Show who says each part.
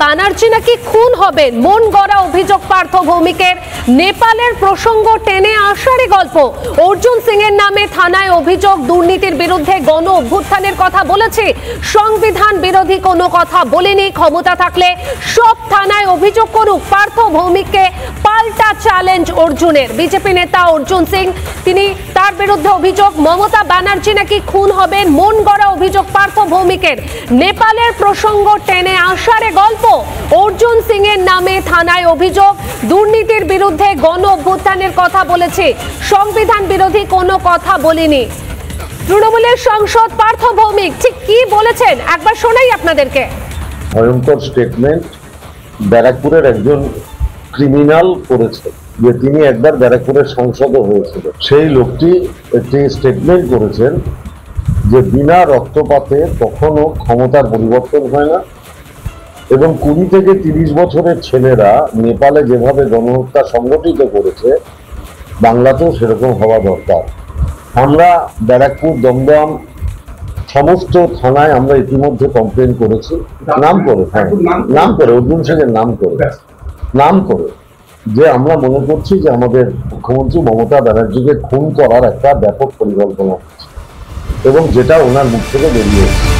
Speaker 1: ব্যানার্জি নাকি খুন হবেন, মন গড়া অভিযোগ পার্থ ভৌমিকের। নেপালের প্রসঙ্গ টেনে আসারই গল্প। অর্জুন সিং এর নামে থানায় অভিযোগ, দুর্নীতির বিরুদ্ধে গণ অভ্যুত্থানের কথা বলেছে, সংবিধান বিরোধী কোনো কথা বলেনি। ক্ষমতা থাকলে সব থানায় অভিযোগ করুক। পার্থ ভৌমিককে পাল্টা চ্যালেঞ্জ অর্জুনের। বিজেপি নেতা অর্জুন সিং, তিনি তার বিরুদ্ধে অভিযোগ, মমতা ব্যানার্জি নাকি খুন হবেন, মন গড়া অভিযোগ পার্থ ভৌমিকের। নেপালের প্রসঙ্গ টেনে আসারে গল্প। অর্জুন সিং এর নামে থানায় অভিযোগ, দুর্নীতির বিরুদ্ধে গণ অভ্যুত্থানের কথা বলেছে, সংবিধান বিরোধী কোনো কথা বলেনি। তৃণমূলের সাংসদ পার্থ ভৌমিক ঠিক কি বলেছেন একবার শোনাই আপনাদেরকে।
Speaker 2: ভয়ঙ্কর স্টেটমেন্ট ব্যারাকপুরের একজন ক্রিমিনাল করেছে, যে তিনি একবার ব্যারাকপুরের সাংসদও হয়েছিল। সেই লোকটি একটি স্টেটমেন্ট করেছেন যে বিনা রক্তপাতে কখনো ক্ষমতার পরিবর্তন হয় না, এবং 20 থেকে 30 বছরের ছেলেরা নেপালে যেভাবে গণহত্যা সংগঠিত করেছে, বাংলাতেও সেরকম হওয়া দরকার। আমরা ব্যারাকপুর, দমদম সমস্ত থানায় আমরা ইতিমধ্যে কমপ্লেন করেছি, নাম করে, হ্যাঁ নাম করে, অর্জুন সিং এর নাম করে যে আমরা মনে করছি যে আমাদের মুখ্যমন্ত্রী মমতা ব্যানার্জিকে খুন করার একটা ব্যাপক পরিকল্পনা হচ্ছে, এবং যেটা ওনার মুখ থেকে বেরিয়ে এসেছে।